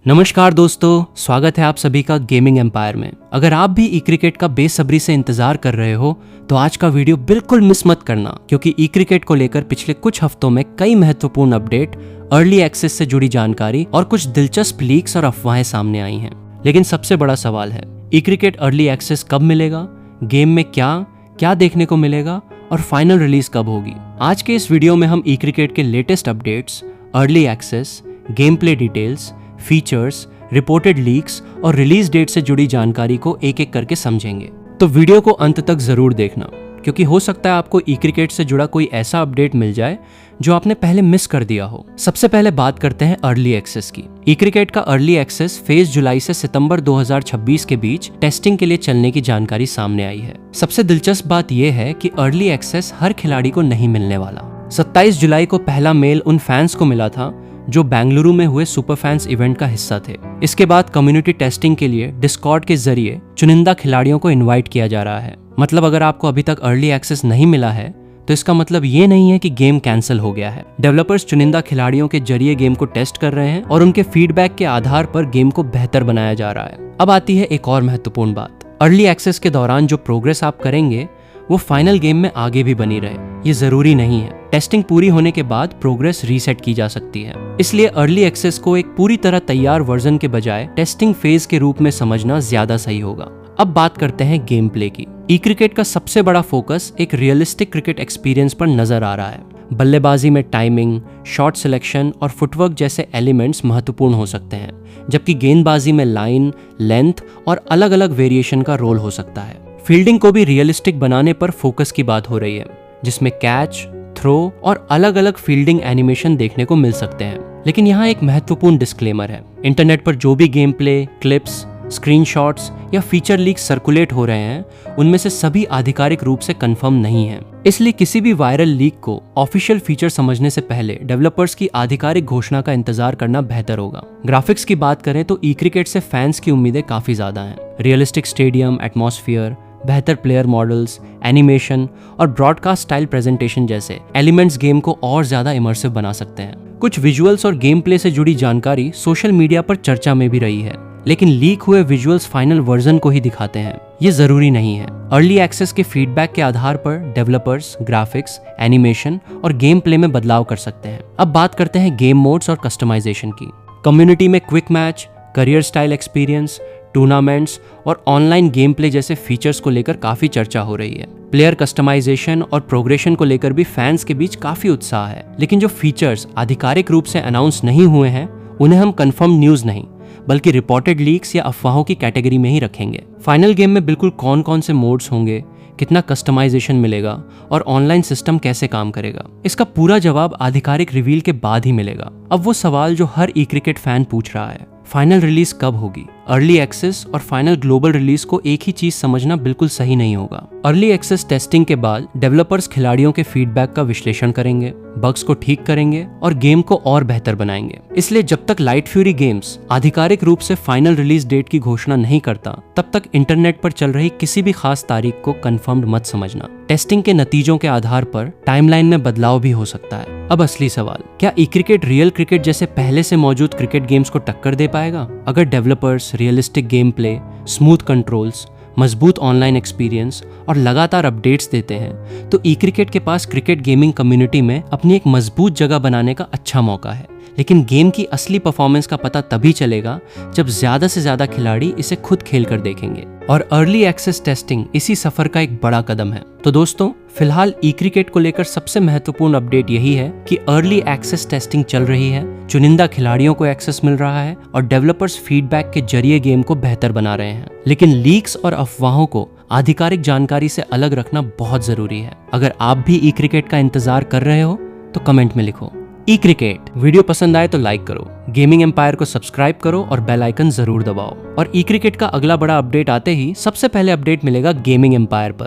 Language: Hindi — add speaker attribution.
Speaker 1: नमस्कार दोस्तों, स्वागत है आप सभी का गेमिंग एम्पायर में। अगर आप भी ई क्रिकेट का बेसब्री से इंतजार कर रहे हो तो आज का वीडियो बिल्कुल मिस मत करना, क्योंकि ई क्रिकेट को लेकर पिछले कुछ हफ्तों में कई महत्वपूर्ण अपडेट, अर्ली एक्सेस से जुड़ी जानकारी और कुछ दिलचस्प लीक्स और अफवाहें सामने आई हैं। लेकिन सबसे बड़ा सवाल है, ई क्रिकेट अर्ली एक्सेस कब मिलेगा, गेम में क्या क्या देखने को मिलेगा और फाइनल रिलीज कब होगी। आज के इस वीडियो में हम ई क्रिकेट के latest updates, early access, gameplay details, features, reported leaks और रिलीज डेट से जुड़ी जानकारी को एक एक करके समझेंगे। तो वीडियो को अंत तक जरूर देखना, क्योंकि हो सकता है आपको ई क्रिकेट से जुड़ा कोई ऐसा अपडेट मिल जाए जो आपने पहले मिस कर दिया हो। सबसे पहले बात करते हैं अर्ली एक्सेस की। ई क्रिकेट का अर्ली एक्सेस फेज जुलाई से सितंबर 2026 के बीच टेस्टिंग के लिए चलने की जानकारी सामने आई है। सबसे दिलचस्प बात यह है कि अर्ली एक्सेस हर खिलाड़ी को नहीं मिलने वाला। 27 जुलाई को पहला मेल उन फैंस को मिला था जो बेंगलुरु में हुए सुपर फैंस इवेंट का हिस्सा थे। इसके बाद कम्युनिटी टेस्टिंग के लिए डिस्कॉर्ड के जरिए चुनिंदा खिलाड़ियों को इनवाइट किया जा रहा है। मतलब अगर आपको अभी तक अर्ली एक्सेस नहीं मिला है तो इसका मतलब ये नहीं है कि गेम कैंसिल हो गया है। डेवलपर्स चुनिंदा खिलाड़ियों के जरिए गेम को टेस्ट कर रहे हैं और उनके फीडबैक के आधार पर गेम को बेहतर बनाया जा रहा है। अब आती है एक और महत्वपूर्ण बात, अर्ली एक्सेस के दौरान जो प्रोग्रेस आप करेंगे वो फाइनल गेम में आगे भी बनी रहे, ये जरूरी नहीं है। टेस्टिंग पूरी होने के बाद प्रोग्रेस रीसेट की जा सकती है। इसलिए अर्ली एक्सेस को एक पूरी तरह तैयार वर्जन के बजाय टेस्टिंग फेज के रूप में समझना ज्यादा सही होगा। अब बात करते हैं गेम प्ले की। ई क्रिकेट का सबसे बड़ा फोकस एक रियलिस्टिक क्रिकेट एक्सपीरियंस पर नजर आ रहा है। बल्लेबाजी में टाइमिंग, शॉट सिलेक्शन और फुटवर्क जैसे एलिमेंट्स महत्वपूर्ण हो सकते हैं, जबकि गेंदबाजी में लाइन, लेंथ और अलग अलग वेरिएशन का रोल हो सकता है। फील्डिंग को भी रियलिस्टिक बनाने पर फोकस की बात हो रही है, जिसमें कैच, थ्रो और अलग अलग फील्डिंग एनिमेशन देखने को मिल सकते हैं। लेकिन यहाँ एक महत्वपूर्ण डिस्क्लेमर है, इंटरनेट पर जो भी गेम प्ले, क्लिप्स, स्क्रीनशॉट्स या फीचर लीक सर्कुलेट हो रहे हैं उनमें से सभी आधिकारिक रूप से कंफर्म नहीं है। इसलिए किसी भी वायरल लीक को ऑफिशियल फीचर समझने से पहले डेवलपर्स की आधिकारिक घोषणा का इंतजार करना बेहतर होगा। ग्राफिक्स की बात करें तो ई क्रिकेट से फैंस की उम्मीदें काफी ज्यादा हैं। रियलिस्टिक स्टेडियम एटमॉस्फेयर, बेहतर प्लेयर मॉडल्स, एनिमेशन और ब्रॉडकास्ट स्टाइल प्रेजेंटेशन जैसे एलिमेंट्स गेम को और ज्यादा इमर्सिव बना सकते हैं। कुछ विजुअल्स और गेम प्ले से जुड़ी जानकारी सोशल मीडिया पर चर्चा में भी रही है, लेकिन लीक हुए विजुअल्स फाइनल वर्जन को ही दिखाते हैं, ये जरूरी नहीं है। अर्ली एक्सेस के फीडबैक के आधार पर डेवलपर्स ग्राफिक्स, एनिमेशन और गेम प्ले में बदलाव कर सकते हैं। अब बात करते हैं गेम मोड्स और कस्टमाइजेशन की। कम्युनिटी में quick match, career style experience, tournaments और ऑनलाइन गेम प्ले जैसे फीचर्स को लेकर काफी चर्चा हो रही है। प्लेयर कस्टमाइजेशन और प्रोग्रेशन को लेकर भी फैंस के बीच काफी उत्साह है। लेकिन जो फीचर्स आधिकारिक रूप से अनाउंस नहीं हुए हैं उन्हें हम कंफर्म न्यूज नहीं बल्कि रिपोर्टेड लीक्स या अफवाहों की कैटेगरी में ही रखेंगे। फाइनल गेम में बिल्कुल कौन कौन से मोड्स होंगे, कितना कस्टमाइजेशन मिलेगा और ऑनलाइन सिस्टम कैसे काम करेगा, इसका पूरा जवाब आधिकारिक रिवील के बाद ही मिलेगा। अब वो सवाल जो हर ई क्रिकेट फैन पूछ रहा है, फाइनल रिलीज कब होगी? अर्ली एक्सेस और फाइनल ग्लोबल रिलीज को एक ही चीज समझना बिल्कुल सही नहीं होगा। अर्ली एक्सेस टेस्टिंग के बाद डेवलपर्स खिलाड़ियों के फीडबैक का विश्लेषण करेंगे, बग्स को ठीक करेंगे और गेम को और बेहतर बनाएंगे। इसलिए जब तक लाइट फ्यूरी गेम्स आधिकारिक रूप से फाइनल रिलीज डेट की घोषणा नहीं करता, तब तक इंटरनेट पर चल रही किसी भी खास तारीख को कंफर्म्ड मत समझना। टेस्टिंग के नतीजों के आधार पर टाइमलाइन में बदलाव भी हो सकता है। अब असली सवाल, क्या ई क्रिकेट रियल क्रिकेट जैसे पहले से मौजूद क्रिकेट गेम्स को टक्कर दे पाएगा? अगर developers realistic game play, smooth controls, मजबूत ऑनलाइन एक्सपीरियंस और लगातार अपडेट्स देते हैं तो ई क्रिकेट के पास क्रिकेट गेमिंग कम्युनिटी में अपनी एक मजबूत जगह बनाने का अच्छा मौका है। लेकिन गेम की असली परफॉर्मेंस का पता तभी चलेगा जब ज्यादा से ज्यादा खिलाड़ी इसे खुद खेल कर देखेंगे, और अर्ली एक्सेस टेस्टिंग इसी सफर का एक बड़ा कदम है। तो दोस्तों, फिलहाल ई क्रिकेट को लेकर सबसे महत्वपूर्ण अपडेट यही है कि अर्ली एक्सेस टेस्टिंग चल रही है, चुनिंदा खिलाड़ियों को एक्सेस मिल रहा है और डेवलपर्स फीडबैक के जरिए गेम को बेहतर बना रहे हैं। लेकिन लीक्स और अफवाहों को आधिकारिक जानकारी से अलग रखना बहुत जरूरी है। अगर आप भी ई क्रिकेट का इंतजार कर रहे हो तो कमेंट में लिखो ई क्रिकेट। वीडियो पसंद आए तो लाइक करो, गेमिंग एम्पायर को सब्सक्राइब करो और बेल आइकन जरूर दबाओ। और ई क्रिकेट का अगला बड़ा अपडेट आते ही सबसे पहले अपडेट मिलेगा गेमिंग एम्पायर पर।